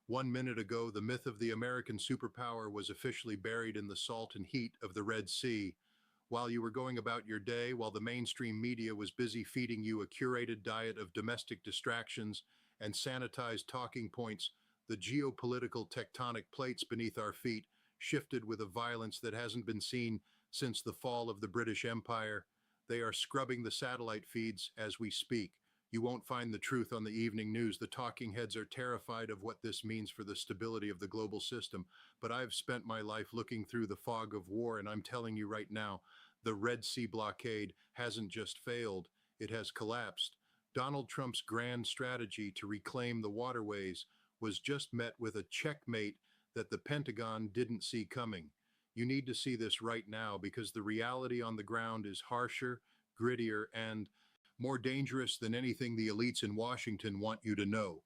1 minute ago, the myth of the American superpower was officially buried in the salt and heat of the Red Sea. While you were going about your day, while the mainstream media was busy feeding you a curated diet of domestic distractions and sanitized talking points, the geopolitical tectonic plates beneath our feet shifted with a violence that hasn't been seen since the fall of the British Empire. They are scrubbing the satellite feeds as we speak. You won't find the truth on the evening news. The talking heads are terrified of what this means for the stability of the global system. But I've spent my life looking through the fog of war, and I'm telling you right now, the Red Sea blockade hasn't just failed, it has collapsed. Donald Trump's grand strategy to reclaim the waterways was just met with a checkmate that the Pentagon didn't see coming. You need to see this right now because the reality on the ground is harsher, grittier, and more dangerous than anything the elites in Washington want you to know.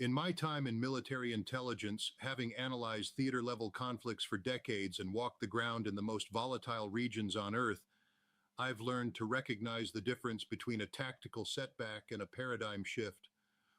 In my time in military intelligence, having analyzed theater-level conflicts for decades and walked the ground in the most volatile regions on Earth, I've learned to recognize the difference between a tactical setback and a paradigm shift.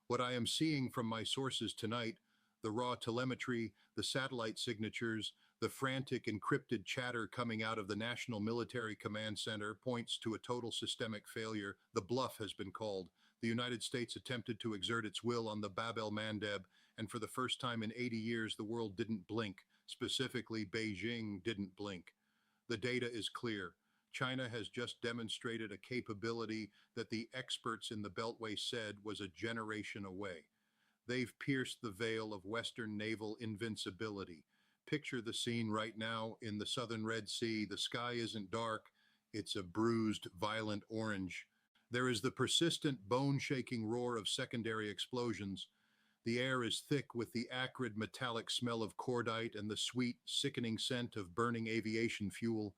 What I am seeing from my sources tonight, the raw telemetry, the satellite signatures, the frantic encrypted chatter coming out of the National Military Command Center points to a total systemic failure. The Bluff has been called. The United States attempted to exert its will on the Bab el-Mandeb, and for the first time in 80 years, the world didn't blink. Specifically, Beijing didn't blink. The data is clear. China has just demonstrated a capability that the experts in the Beltway said was a generation away. They've pierced the veil of Western naval invincibility. Picture the scene right now in the southern Red Sea. The sky isn't dark, it's a bruised, violent orange. There is the persistent, bone-shaking roar of secondary explosions. The air is thick with the acrid, metallic smell of cordite and the sweet, sickening scent of burning aviation fuel.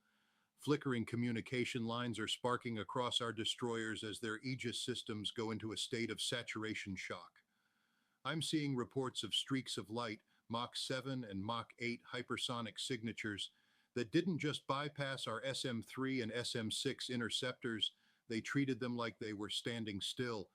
Flickering communication lines are sparking across our destroyers as their Aegis systems go into a state of saturation shock. I'm seeing reports of streaks of light, Mach 7 and Mach 8 hypersonic signatures that didn't just bypass our SM-3 and SM-6 interceptors, they treated them like they were standing still.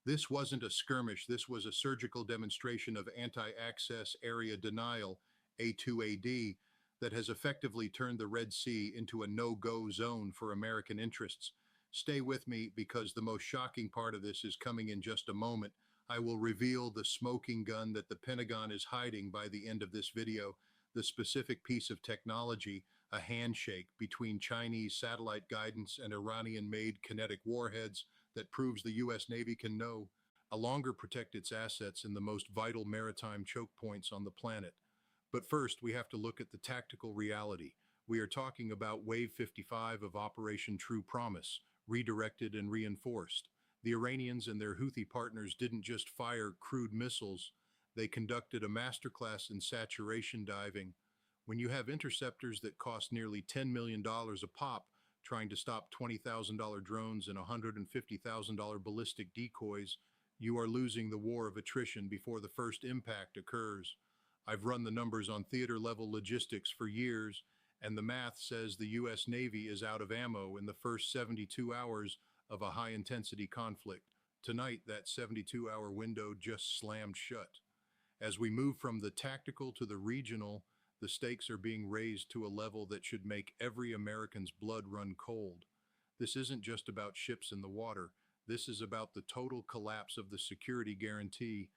This wasn't a skirmish, this was a surgical demonstration of anti-access area denial, A2AD, that has effectively turned the Red Sea into a no-go zone for American interests. Stay with me because the most shocking part of this is coming in just a moment. I will reveal the smoking gun that the Pentagon is hiding by the end of this video, the specific piece of technology, a handshake between Chinese satellite guidance and Iranian-made kinetic warheads that proves the U.S. Navy can no longer protect its assets in the most vital maritime choke points on the planet. But first, we have to look at the tactical reality. We are talking about Wave 55 of Operation True Promise, redirected and reinforced. The Iranians and their Houthi partners didn't just fire crude missiles, they conducted a masterclass in saturation diving. When you have interceptors that cost nearly $10 million a pop trying to stop $20,000 drones and $150,000 ballistic decoys, you are losing the war of attrition before the first impact occurs. I've run the numbers on theater-level logistics for years, and the math says the U.S. Navy is out of ammo in the first 72 hours of a high-intensity conflict. Tonight, that 72-hour window just slammed shut. As we move from the tactical to the regional, the stakes are being raised to a level that should make every American's blood run cold. This isn't just about ships in the water. This is about the total collapse of the security guarantee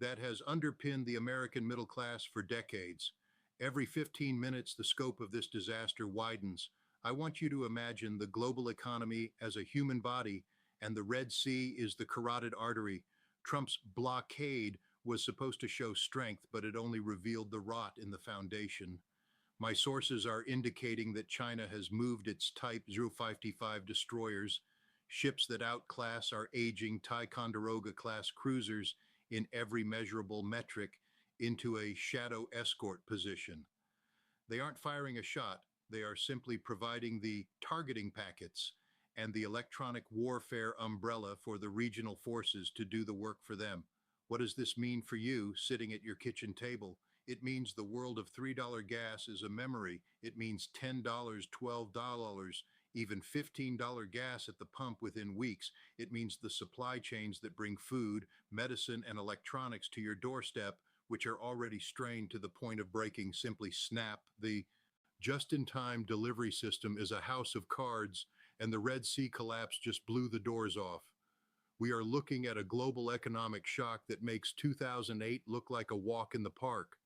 that has underpinned the American middle class for decades. Every 15 minutes, the scope of this disaster widens. I want you to imagine the global economy as a human body, and the Red Sea is the carotid artery. Trump's blockade was supposed to show strength, but it only revealed the rot in the foundation. My sources are indicating that China has moved its Type 055 destroyers, ships that outclass our aging Ticonderoga-class cruisers in every measurable metric, into a shadow escort position. They aren't firing a shot. They are simply providing the targeting packets and the electronic warfare umbrella for the regional forces to do the work for them. What does this mean for you sitting at your kitchen table? It means the world of $3 gas is a memory. It means $10, $12, even $15 gas at the pump within weeks. It means the supply chains that bring food, medicine, and electronics to your doorstep which are already strained to the point of breaking, simply snap. The just-in-time delivery system is a house of cards, and the Red Sea collapse just blew the doors off. We are looking at a global economic shock that makes 2008 look like a walk in the park.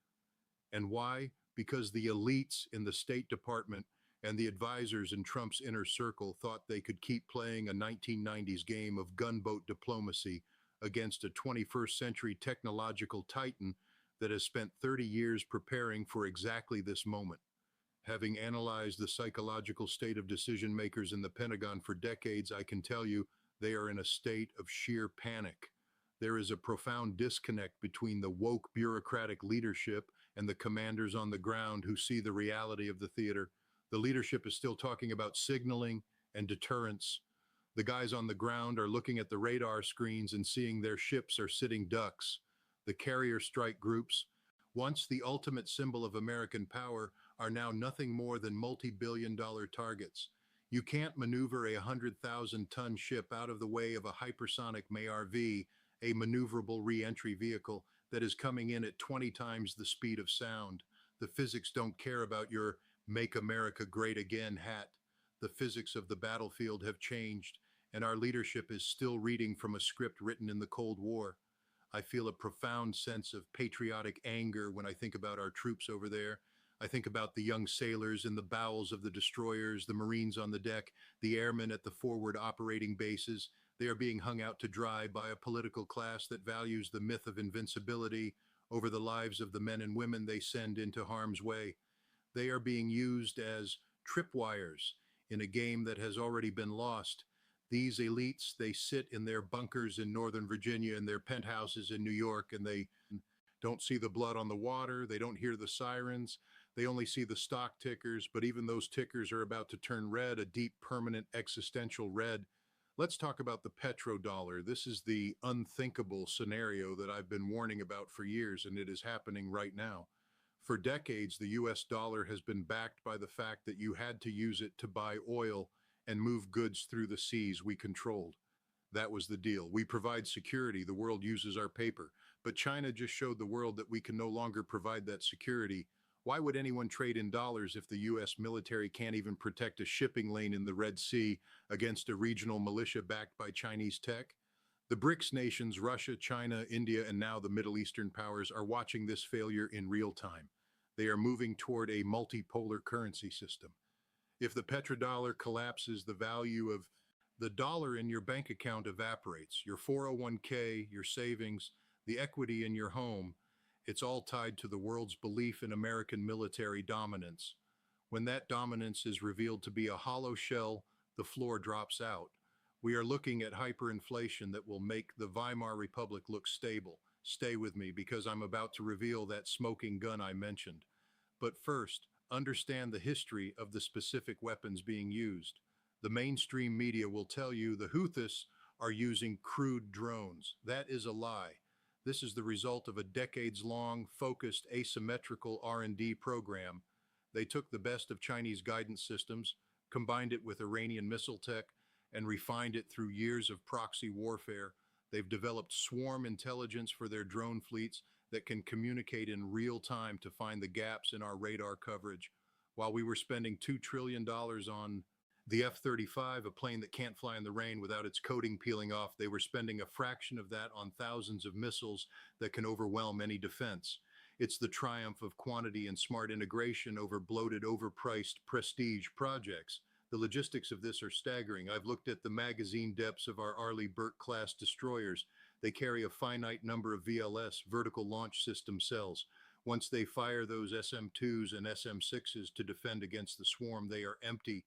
And why? Because the elites in the State Department and the advisors in Trump's inner circle thought they could keep playing a 1990s game of gunboat diplomacy against a 21st century technological titan that has spent 30 years preparing for exactly this moment. Having analyzed the psychological state of decision makers in the Pentagon for decades, I can tell you they are in a state of sheer panic. There is a profound disconnect between the woke bureaucratic leadership and the commanders on the ground who see the reality of the theater. The leadership is still talking about signaling and deterrence. The guys on the ground are looking at the radar screens and seeing their ships are sitting ducks. The carrier strike groups, once the ultimate symbol of American power, are now nothing more than multi-billion-dollar targets. You can't maneuver a 100,000-ton ship out of the way of a hypersonic MARV, a maneuverable re-entry vehicle that is coming in at 20 times the speed of sound. The physics don't care about your "Make America Great Again" hat. The physics of the battlefield have changed, and our leadership is still reading from a script written in the Cold War. I feel a profound sense of patriotic anger when I think about our troops over there. I think about the young sailors in the bowels of the destroyers, the Marines on the deck, the airmen at the forward operating bases. They are being hung out to dry by a political class that values the myth of invincibility over the lives of the men and women they send into harm's way. They are being used as tripwires in a game that has already been lost. These elites, they sit in their bunkers in Northern Virginia and their penthouses in New York, and they don't see the blood on the water. They don't hear the sirens. They only see the stock tickers, but even those tickers are about to turn red, a deep, permanent, existential red. Let's talk about the petrodollar. This is the unthinkable scenario that I've been warning about for years, and it is happening right now. For decades, the US dollar has been backed by the fact that you had to use it to buy oil and move goods through the seas we controlled. That was the deal. We provide security, the world uses our paper. But China just showed the world that we can no longer provide that security. Why would anyone trade in dollars if the US military can't even protect a shipping lane in the Red Sea against a regional militia backed by Chinese tech? The BRICS nations, Russia, China, India, and now the Middle Eastern powers, are watching this failure in real time. They are moving toward a multipolar currency system. If the petrodollar collapses, the value of the dollar in your bank account evaporates. Your 401k, your savings, the equity in your home, it's all tied to the world's belief in American military dominance. When that dominance is revealed to be a hollow shell, the floor drops out. We are looking at hyperinflation that will make the Weimar Republic look stable. Stay with me because I'm about to reveal that smoking gun I mentioned. But first, understand the history of the specific weapons being used. The mainstream media will tell you the Houthis are using crude drones. That is a lie. This is the result of a decades-long, focused, asymmetrical R&D program. They took the best of Chinese guidance systems, combined it with Iranian missile tech, and refined it through years of proxy warfare. They've developed swarm intelligence for their drone fleets that can communicate in real time to find the gaps in our radar coverage. While we were spending $2 trillion on the F-35, a plane that can't fly in the rain without its coating peeling off, they were spending a fraction of that on thousands of missiles that can overwhelm any defense. It's the triumph of quantity and smart integration over bloated, overpriced prestige projects. The logistics of this are staggering. I've looked at the magazine depths of our Arleigh Burke-class destroyers. They carry a finite number of VLS, vertical launch system cells. Once they fire those SM-2s and SM-6s to defend against the swarm, they are empty.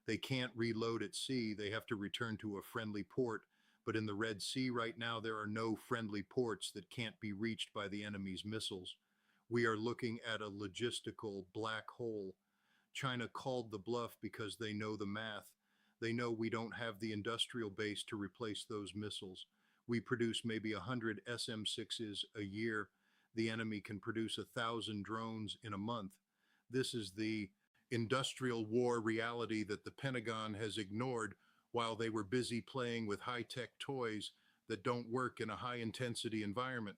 They can't reload at sea. They have to return to a friendly port. But in the Red Sea right now, there are no friendly ports that can't be reached by the enemy's missiles. We are looking at a logistical black hole. China called the bluff because they know the math. They know we don't have the industrial base to replace those missiles. We produce maybe 100 SM-6s a year. The enemy can produce 1,000 drones in a month. This is the industrial war reality that the Pentagon has ignored while they were busy playing with high-tech toys that don't work in a high-intensity environment.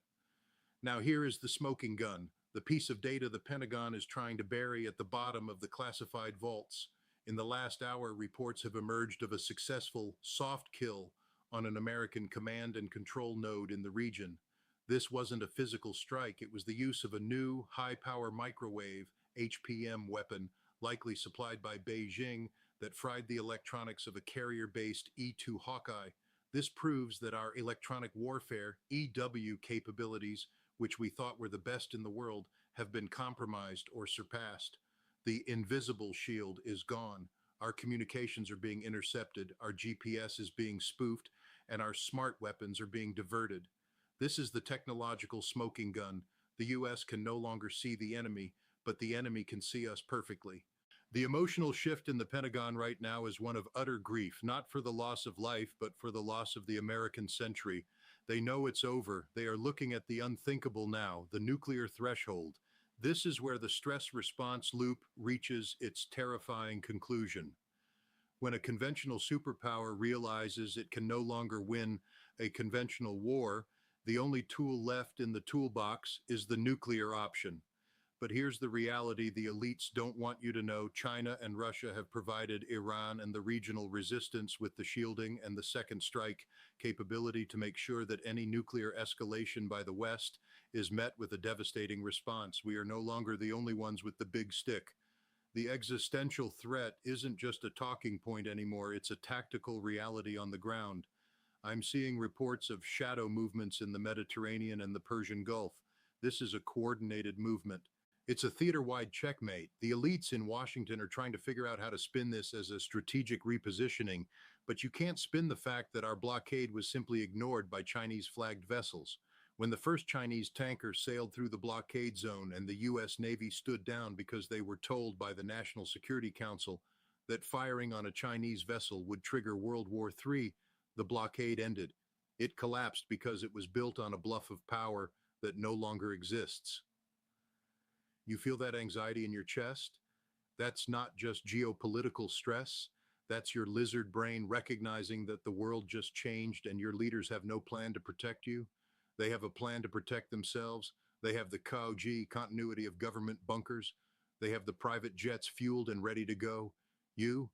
Now, here is the smoking gun, the piece of data the Pentagon is trying to bury at the bottom of the classified vaults. In the last hour, reports have emerged of a successful soft kill on an American command and control node in the region. This wasn't a physical strike, it was the use of a new high power microwave HPM weapon, likely supplied by Beijing, that fried the electronics of a carrier based E 2 Hawkeye. This proves that our electronic warfare EW capabilities, which we thought were the best in the world, have been compromised or surpassed. The invisible shield is gone. Our communications are being intercepted, our GPS is being spoofed, and our smart weapons are being diverted. This is the technological smoking gun. The US can no longer see the enemy, but the enemy can see us perfectly. The emotional shift in the Pentagon right now is one of utter grief, not for the loss of life, but for the loss of the American century. They know it's over. They are looking at the unthinkable now, the nuclear threshold. This is where the stress response loop reaches its terrifying conclusion. When a conventional superpower realizes it can no longer win a conventional war, the only tool left in the toolbox is the nuclear option. But here's the reality the elites don't want you to know. China and Russia have provided Iran and the regional resistance with the shielding and the second strike capability to make sure that any nuclear escalation by the West is met with a devastating response. We are no longer the only ones with the big stick. The existential threat isn't just a talking point anymore, it's a tactical reality on the ground. I'm seeing reports of shadow movements in the Mediterranean and the Persian Gulf. This is a coordinated movement. It's a theater-wide checkmate. The elites in Washington are trying to figure out how to spin this as a strategic repositioning, but you can't spin the fact that our blockade was simply ignored by Chinese-flagged vessels. When the first Chinese tanker sailed through the blockade zone and the U.S. Navy stood down because they were told by the National Security Council that firing on a Chinese vessel would trigger World War III, the blockade ended. It collapsed because it was built on a bluff of power that no longer exists. You feel that anxiety in your chest? That's not just geopolitical stress. That's your lizard brain recognizing that the world just changed and your leaders have no plan to protect you. They have a plan to protect themselves. They have the COG, continuity of government bunkers. They have the private jets fueled and ready to go. You're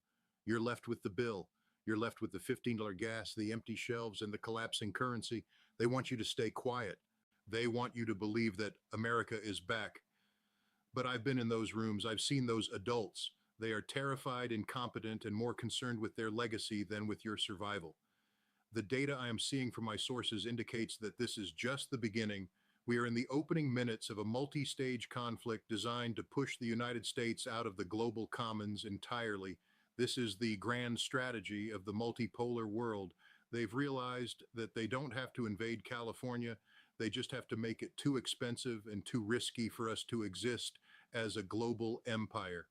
left with the bill. You're left with the $15 gas, the empty shelves, and the collapsing currency. They want you to stay quiet. They want you to believe that America is back. But I've been in those rooms. I've seen those adults. They are terrified, incompetent, and more concerned with their legacy than with your survival. The data I am seeing from my sources indicates that this is just the beginning. We are in the opening minutes of a multi-stage conflict designed to push the United States out of the global commons entirely. This is the grand strategy of the multipolar world. They've realized that they don't have to invade California. They just have to make it too expensive and too risky for us to exist as a global empire.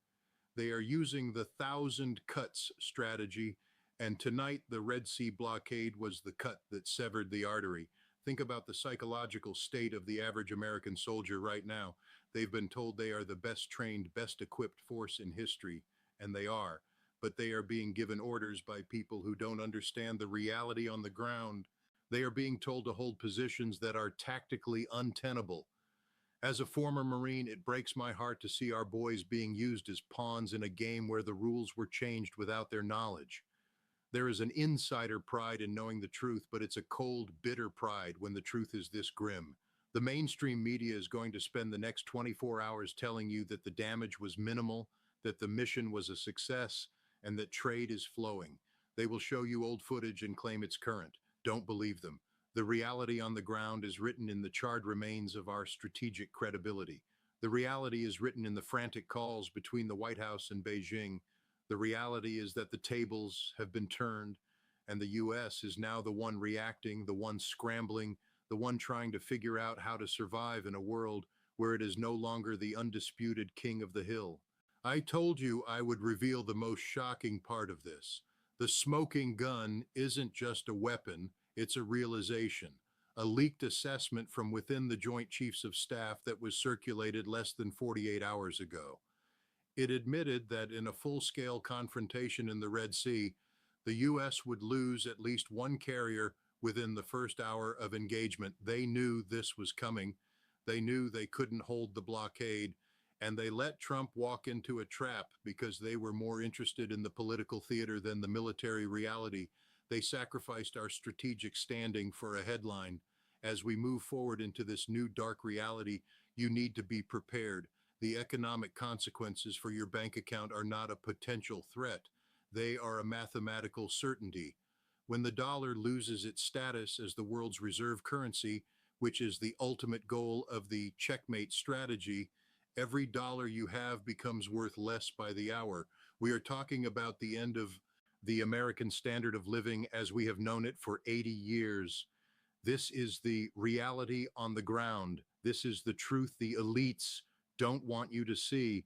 They are using the thousand cuts strategy, and tonight the Red Sea blockade was the cut that severed the artery. Think about the psychological state of the average American soldier right now. They've been told they are the best trained, best equipped force in history, and they are. But they are being given orders by people who don't understand the reality on the ground. They are being told to hold positions that are tactically untenable. As a former Marine, it breaks my heart to see our boys being used as pawns in a game where the rules were changed without their knowledge. There is an insider pride in knowing the truth, but it's a cold, bitter pride when the truth is this grim. The mainstream media is going to spend the next 24 hours telling you that the damage was minimal, that the mission was a success, and that trade is flowing. They will show you old footage and claim it's current. Don't believe them. The reality on the ground is written in the charred remains of our strategic credibility. The reality is written in the frantic calls between the White House and Beijing. The reality is that the tables have been turned, and the US is now the one reacting, the one scrambling, the one trying to figure out how to survive in a world where it is no longer the undisputed king of the hill. I told you I would reveal the most shocking part of this. The smoking gun isn't just a weapon, it's a realization. A leaked assessment from within the Joint Chiefs of Staff that was circulated less than 48 hours ago. It admitted that in a full-scale confrontation in the Red Sea, the U.S. would lose at least one carrier within the first hour of engagement. They knew this was coming. They knew they couldn't hold the blockade, and they let Trump walk into a trap because they were more interested in the political theater than the military reality. They sacrificed our strategic standing for a headline. As we move forward into this new dark reality, you need to be prepared. The economic consequences for your bank account are not a potential threat, they are a mathematical certainty. When the dollar loses its status as the world's reserve currency, which is the ultimate goal of the checkmate strategy, every dollar you have becomes worth less by the hour. We are talking about the end of the American standard of living as we have known it for 80 years. This is the reality on the ground. This is the truth the elites don't want you to see.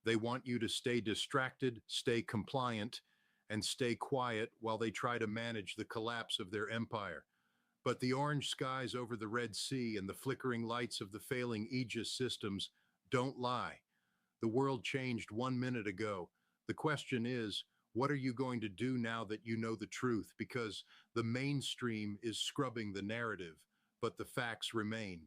They want you to stay distracted, stay compliant, and stay quiet while they try to manage the collapse of their empire. But the orange skies over the Red Sea and the flickering lights of the failing Aegis systems don't lie. The world changed 1 minute ago. The question is, what are you going to do now that you know the truth? Because the mainstream is scrubbing the narrative, but the facts remain.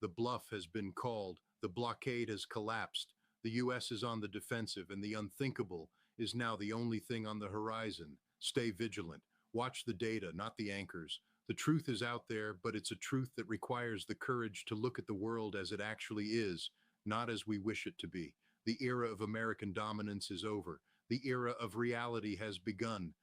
The bluff has been called, the blockade has collapsed, the US is on the defensive, and the unthinkable is now the only thing on the horizon. Stay vigilant. Watch the data, not the anchors. The truth is out there, but it's a truth that requires the courage to look at the world as it actually is, not as we wish it to be. The era of American dominance is over. The era of reality has begun.